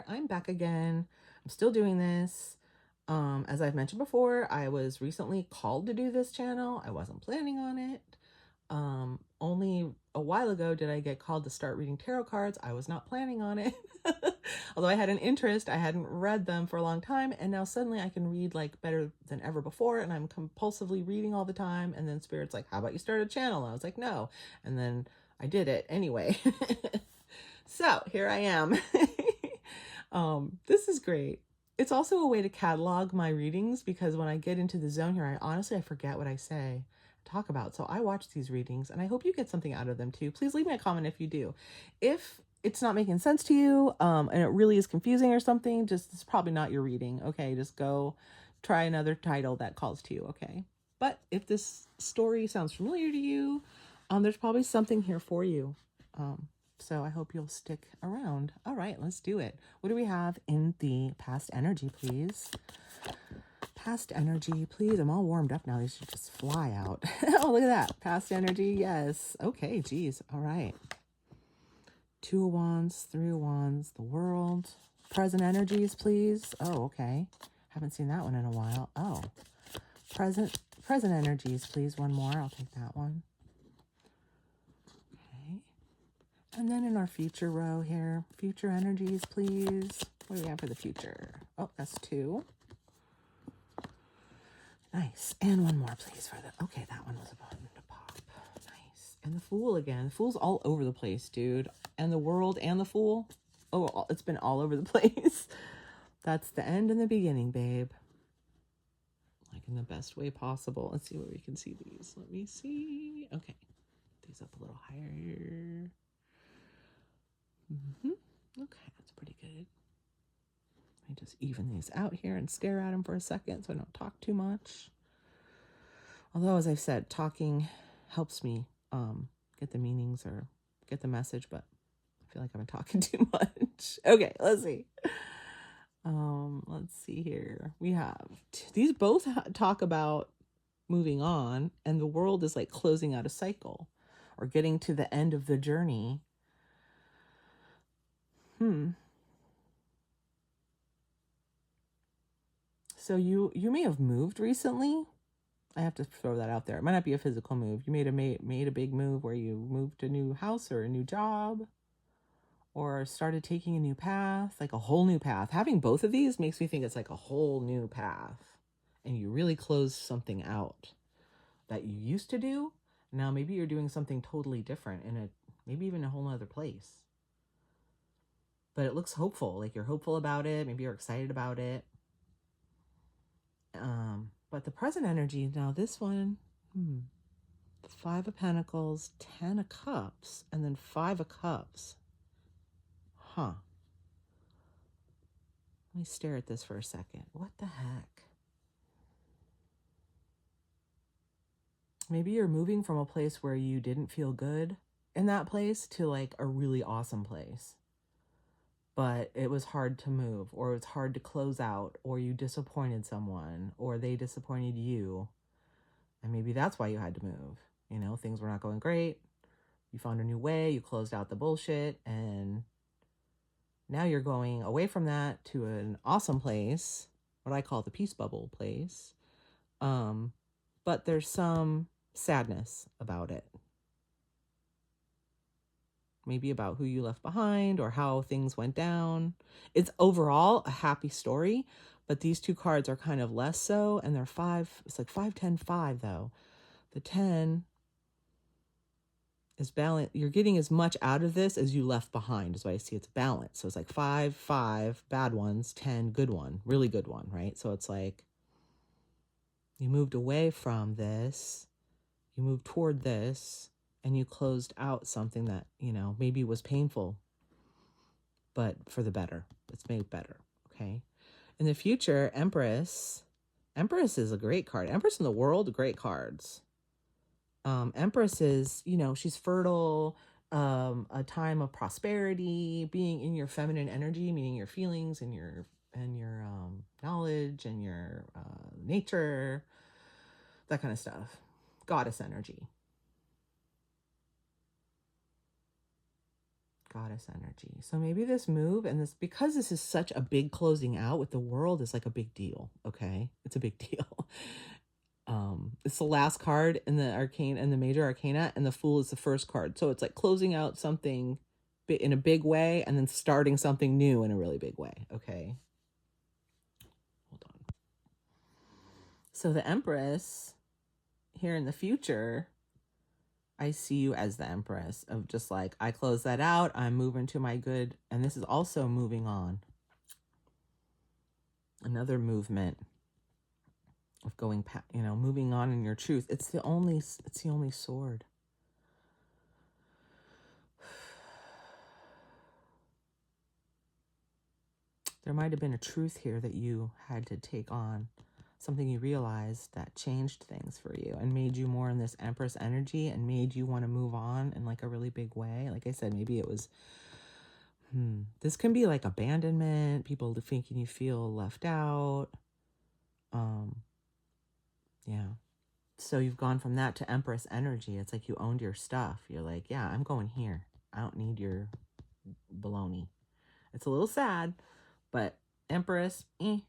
I'm back again. I'm still doing this. As I've mentioned before, I was recently called to do this channel. I wasn't planning on it. Only a while ago did I get called to start reading tarot cards. I was not planning on it. Although I had an interest, I hadn't read them for a long time, and now suddenly I can read like better than ever before, and I'm compulsively reading all the time. And then Spirit's like, "How about you start a channel?" And I was like, "No." And then I did it anyway. So here I am. This is great. It's also a way to catalog my readings because when I get into the zone here, I forget what I say, talk about. So I watch these readings and I hope you get something out of them too. Please leave me a comment if you do. If it's not making sense to you, and it really is confusing or something, just it's probably not your reading. Okay, just go try another title that calls to you. Okay. But if this story sounds familiar to you, there's probably something here for you. So I hope you'll stick around. All right, let's do it. What do we have in the past energy, please? Past energy, please. I'm all warmed up now. These should just fly out. Oh, look at that. Past energy, yes. Okay, geez. All right. 2 of Wands, 3 of Wands, the World. Present energies, please. Oh, okay. Haven't seen that one in a while. Oh, present energies, please. One more. I'll take that one. Okay. And then in our future row here, future energies, please. What do we have for the future? Oh, that's 2. Nice. And one more, please, for the... Okay, that one was a button to pop. Nice. And the Fool again. The Fool's all over the place, dude. And the World and the Fool. Oh, it's been all over the place. That's the end and the beginning, babe. Like in the best way possible. Let's see where we can see these. Let me see. Okay. These up a little higher. Okay, that's pretty good. Let me just even these out here and stare at them for a second so I don't talk too much. Although, as I've said, talking helps me get the meanings or get the message, but I feel like I've been talking too much. Okay, let's see. Let's see here. We have these both talk about moving on, and the World is like closing out a cycle or getting to the end of the journey. So you may have moved recently. I have to throw that out there. It might not be a physical move. You made a big move where you moved to a new house or a new job or started taking a new path, like a whole new path. Having both of these makes me think it's like a whole new path. And you really close something out that you used to do. Now maybe you're doing something totally different in maybe even a whole other place. But it looks hopeful. Like you're hopeful about it. Maybe you're excited about it. But the present energy, now this one, 5 of Pentacles, 10 of Cups, and then 5 of Cups. Huh. Let me stare at this for a second. What the heck? Maybe you're moving from a place where you didn't feel good in that place to like a really awesome place. But it was hard to move, or it's hard to close out, or you disappointed someone, or they disappointed you. And maybe that's why you had to move. You know, things were not going great. You found a new way, you closed out the bullshit, and now you're going away from that to an awesome place, what I call the peace bubble place. But there's some sadness about it. Maybe about who you left behind or how things went down. It's overall a happy story, but these 2 cards are kind of less so, and they're 5. It's like 5, 10, 5 though. The 10 is balance. You're getting as much out of this as you left behind is what I see. It's balance. So it's like 5, 5 bad ones, 10 good one, really good one, right? So it's like you moved away from this, you moved toward this, and you closed out something that, you know, maybe was painful, but for the better. It's made better, okay? In the future, Empress. Empress is a great card. Empress in the World, great cards. Empress is, you know, she's fertile, a time of prosperity, being in your feminine energy, meaning your feelings and your knowledge and your nature, that kind of stuff. Goddess energy. Goddess energy. So maybe this move and this, because this is such a big closing out with the world, is like a big deal. Okay. It's a big deal. It's the last card in the arcane and the major arcana, and the Fool is the first card. So it's like closing out something in a big way and then starting something new in a really big way. Okay. Hold on. So the Empress here in the future, I see you as the Empress of just like, I close that out. I'm moving to my good. And this is also moving on. Another movement of going, moving on in your truth. It's the only sword. There might have been a truth here that you had to take on, something you realized that changed things for you and made you more in this Empress energy and made you want to move on in like a really big way. Like I said, maybe it was, this can be like abandonment, people thinking you feel left out. Yeah. So you've gone from that to Empress energy. It's like you owned your stuff. You're like, yeah, I'm going here. I don't need your baloney. It's a little sad, but Empress, she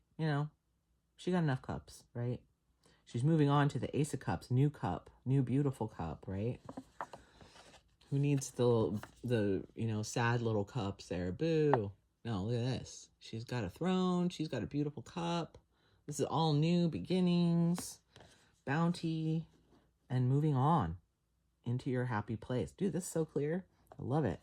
got enough cups, right? She's moving on to the Ace of Cups, new cup, new beautiful cup, right? Who needs the sad little cups there? Boo. No, look at this. She's got a throne. She's got a beautiful cup. This is all new beginnings, bounty, and moving on into your happy place. Dude, this is so clear. I love it.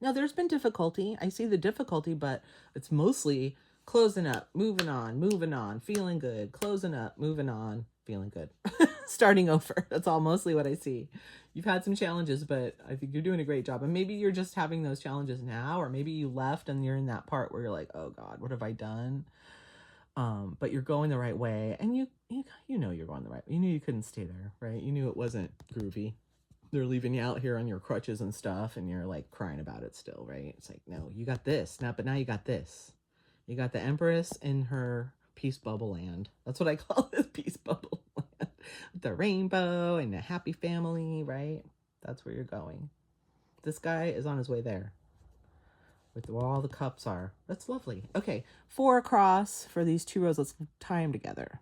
Now, there's been difficulty. I see the difficulty, but it's mostly closing up, moving on, feeling good, closing up, moving on, feeling good, starting over. That's all mostly what I see. You've had some challenges, but I think you're doing a great job. And maybe you're just having those challenges now, or maybe you left and you're in that part where you're like, oh God, what have I done? But you're going the right way, and you know you're going the right way. You knew you couldn't stay there, right? You knew it wasn't groovy. They're leaving you out here on your crutches and stuff, and you're like crying about it still, right? It's like, no, you got this now, but now you got this. You got the Empress in her peace bubble land. That's what I call this, peace bubble land. With the rainbow and a happy family, right? That's where you're going. This guy is on his way there. With where all the cups are. That's lovely. Okay, 4 across for these 2 rows. Let's tie them together.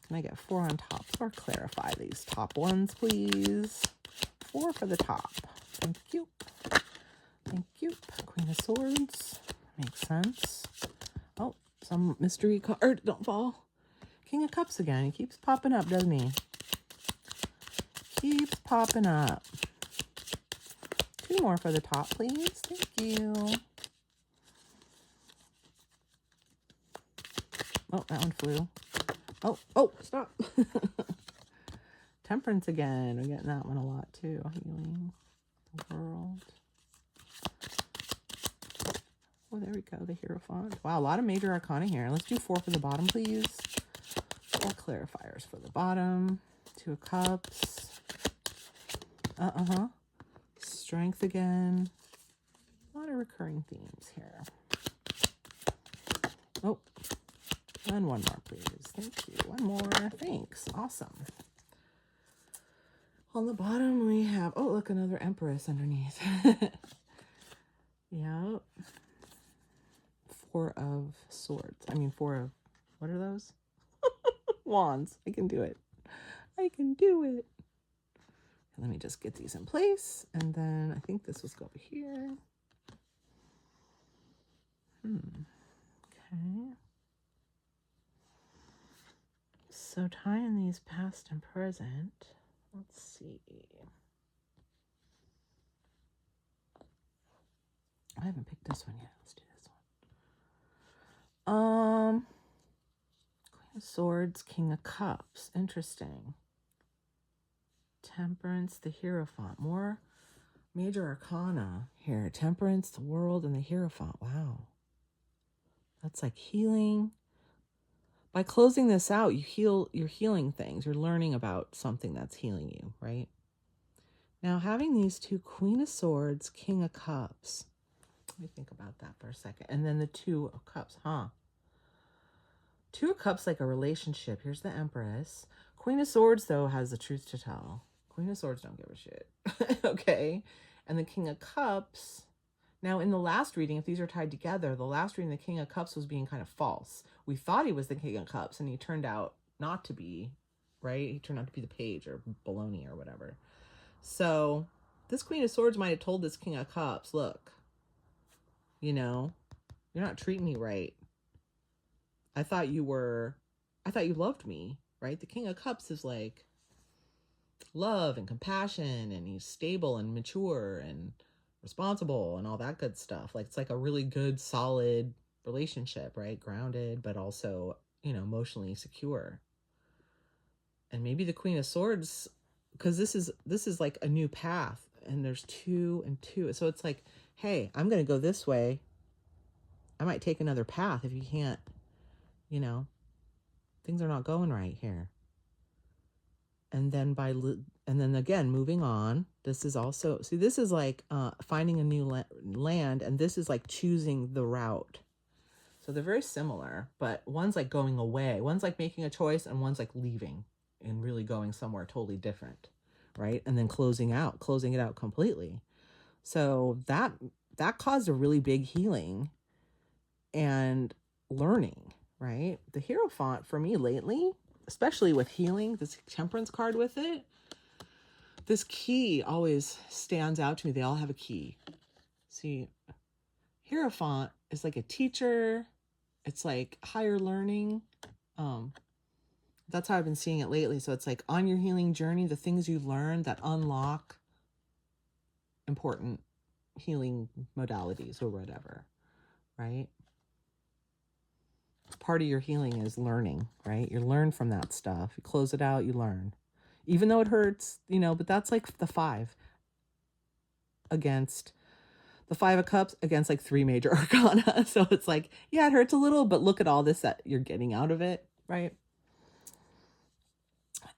Can I get 4 on top? Or clarify these top ones, please? 4 for the top. Thank you. Thank you. Queen of Swords. Makes sense. Oh, some mystery card. Don't fall. King of Cups again. He keeps popping up, doesn't he? Keeps popping up. 2 more for the top, please. Thank you. Oh, that one flew. Oh, stop. Temperance again. We're getting that one a lot too. Healing the world. Oh, there we go. The Hierophant. Wow, a lot of major arcana here. Let's do 4 for the bottom, please. 4 clarifiers for the bottom. 2 of Cups. Strength again. A lot of recurring themes here. Oh, and 1 more, please. Thank you. 1 more. Thanks. Awesome. On the bottom, we have, oh, look, another Empress underneath. Yep. 4 of Swords. 4 of, what are those? Wands. I can do it. I can do it. Let me just get these in place. And then I think this was go over here. Okay. So tying these past and present. Let's see. I haven't picked this one yet. Let's do this one. Queen of Swords, King of Cups. Interesting. Temperance, the Hierophant. More major arcana here. Temperance, the world, and the Hierophant. Wow. That's like healing. By closing this out, you're healing things. You're learning about something that's healing you, right? Now, having these 2, Queen of Swords, King of Cups. Let me think about that for a second. And then the 2 of Cups, 2 of Cups, like a relationship. Here's the Empress. Queen of Swords, though, has the truth to tell. Queen of Swords don't give a shit. Okay? And the King of Cups, now in the last reading, if these are tied together, the last reading, the King of Cups was being kind of false. We thought he was the King of Cups, and he turned out not to be, right? He turned out to be the page or baloney or whatever. So this Queen of Swords might have told this King of Cups, look, you know, you're not treating me right. I thought you loved me, right? The King of Cups is like love and compassion, and he's stable and mature and responsible and all that good stuff. Like, it's like a really good, solid relationship, right? Grounded, but also, you know, emotionally secure. And maybe the Queen of Swords, because this is like a new path, and there's 2 and 2. So it's like, hey, I'm going to go this way. I might take another path if you can't, you know, things are not going right here. And then again, moving on, this is also, see, this is like finding a new land, and this is like choosing the route. So they're very similar, but one's like going away, one's like making a choice, and one's like leaving and really going somewhere totally different, right? And then closing it out completely. So that caused a really big healing and learning, right? The Hierophant for me lately, especially with healing, this Temperance card with it, this key always stands out to me. They all have a key. See, Hierophant is like a teacher. It's like higher learning. That's how I've been seeing it lately. So it's like on your healing journey, the things you learn that unlock important healing modalities or whatever, right? Part of your healing is learning, right? You learn from that stuff. You close it out, you learn. Even though it hurts, you know, but that's like the 5 against the 5 of Cups against like 3 major arcana. So it's like, yeah, it hurts a little, but look at all this that you're getting out of it, right?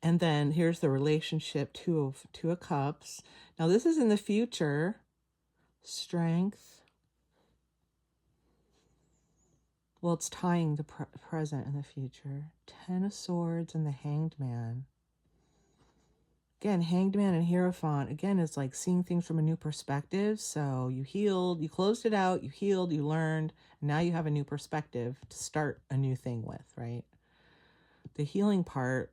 And then here's the relationship, 2 of Cups. Now this is in the future. Strength. Well, it's tying the present and the future. 10 of Swords and the Hanged Man. Again, Hanged Man and Hierophant, again, it's like seeing things from a new perspective. So you healed, you closed it out, you healed, you learned, and now you have a new perspective to start a new thing with, right? The healing part,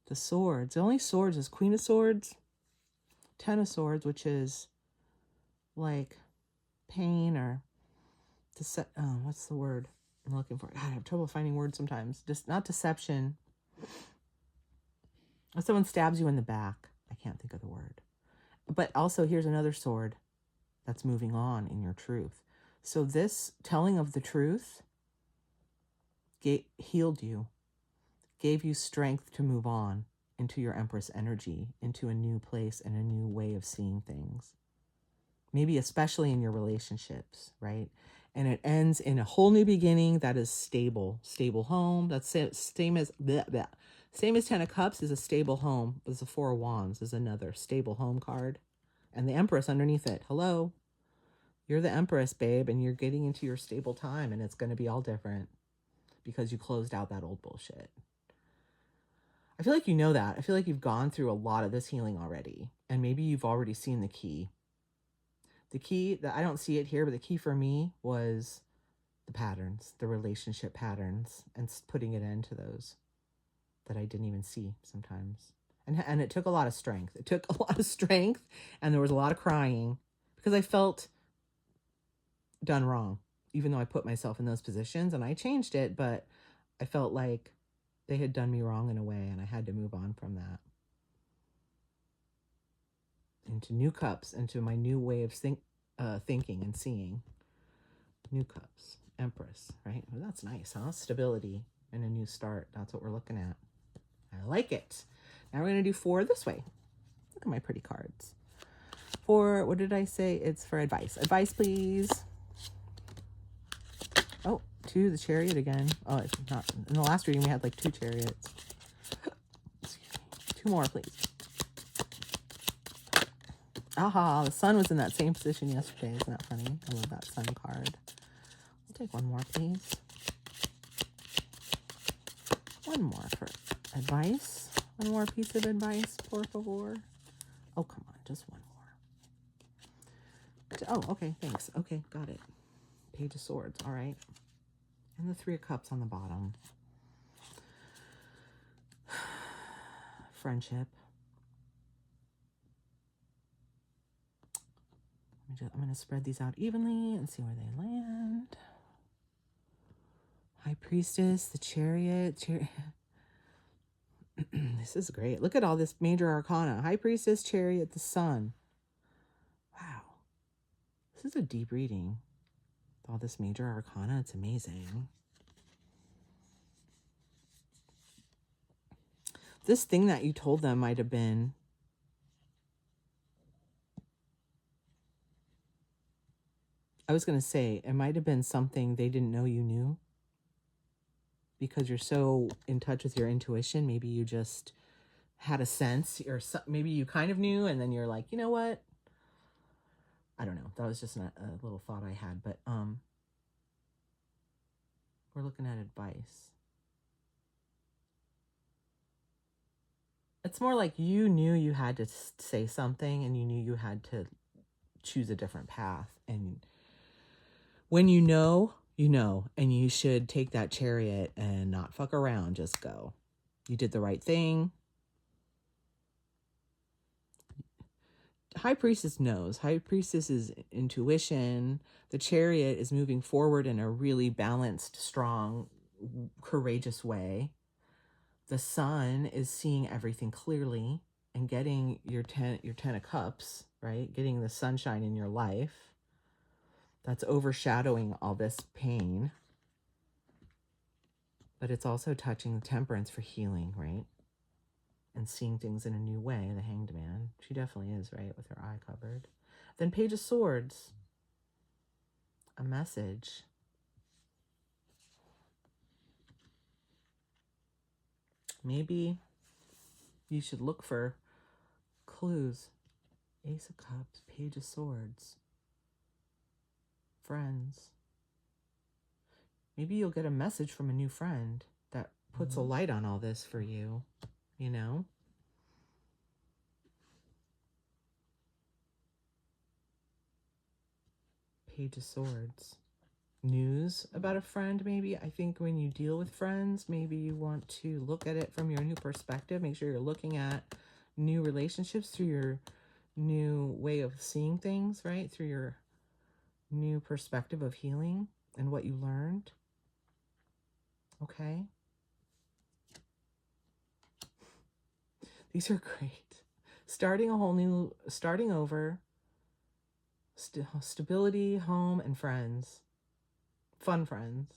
the swords. The only swords is Queen of Swords, 10 of Swords, which is like pain or what's the word I'm looking for? God, I have trouble finding words sometimes. Just not deception. If someone stabs you in the back, I can't think of the word. But also here's another sword that's moving on in your truth. So this telling of the truth healed you, gave you strength to move on into your Empress energy, into a new place and a new way of seeing things. Maybe especially in your relationships, right? And it ends in a whole new beginning that is stable home. That's same as 10 of Cups is a stable home. There's the 4 of Wands is another stable home card. And the Empress underneath it. Hello. You're the Empress, babe, and you're getting into your stable time, and it's going to be all different because you closed out that old bullshit. I feel like you know that. I feel like you've gone through a lot of this healing already, and maybe you've already seen the key. The key, that I don't see it here, but the key for me was the patterns, the relationship patterns, and putting it into those that I didn't even see sometimes. And it took a lot of strength. It took a lot of strength, and there was a lot of crying because I felt done wrong, even though I put myself in those positions and I changed it, but I felt like they had done me wrong in a way, and I had to move on from that. Into new cups, into my new way of thinking and seeing. New cups, Empress, right? Well, that's nice, huh? Stability and a new start. That's what we're looking at. I like it. Now we're going to do 4 this way. Look at my pretty cards. 4, what did I say? It's for advice. Advice, please. Oh, 2, the Chariot again. Oh, it's not. In the last reading, we had like 2 chariots. Excuse me. 2 more, please. Aha, the Sun was in that same position yesterday. Isn't that funny? I love that Sun card. I'll take 1 more, please. 1 more for advice. One more piece of advice, por favor. Oh, come on, just one more. Oh, okay, thanks. Okay, got it. Page of Swords, all right. And the Three of Cups on the bottom. Friendship. I'm going to spread these out evenly and see where they land. High Priestess, the Chariot. This is great. Look at all this major arcana. High Priestess, Chariot, the Sun. Wow. This is a deep reading. All this major arcana, it's amazing. This thing that you told them might have been I was going to say, it might have been something they didn't know you knew. Because you're so in touch with your intuition, maybe you just had a sense, or maybe you kind of knew, and then you're like, you know what? I don't know. That was just a little thought I had, but we're looking at advice. It's more like you knew you had to say something, and you knew you had to choose a different path. And when you know, and you should take that chariot and not fuck around, just go. You did the right thing. High Priestess knows. High Priestess is intuition. The Chariot is moving forward in a really balanced, strong, courageous way. The Sun is seeing everything clearly and getting your 10 of Cups, right? Getting the sunshine in your life. That's overshadowing all this pain. But it's also touching the Temperance for healing, right? And seeing things in a new way, the Hanged Man. She definitely is, right? With her eye covered. Then Page of Swords. A message. Maybe you should look for clues. Ace of Cups, Page of Swords. Friends. Maybe you'll get a message from a new friend that puts a light on all this for you, you know? Page of Swords. News about a friend, maybe. I think when you deal with friends, maybe you want to look at it from your new perspective. Make sure you're looking at new relationships through your new way of seeing things, right? Through your new perspective of healing and what you learned. Okay? These are great. Starting over, stability, home, and friends. Fun friends.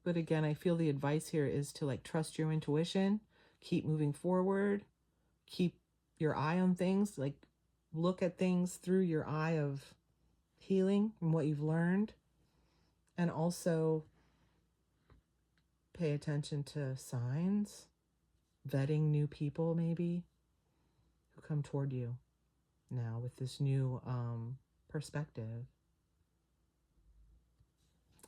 But again, I feel the advice here is to like trust your intuition, keep moving forward, keep your eye on things, like look at things through your eye of healing and what you've learned, and also pay attention to signs, vetting new people maybe who come toward you now with this new perspective.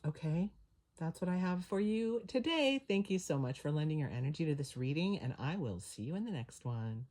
Okay, that's what I have for you today. Thank you so much for lending your energy to this reading, and I will see you in the next one.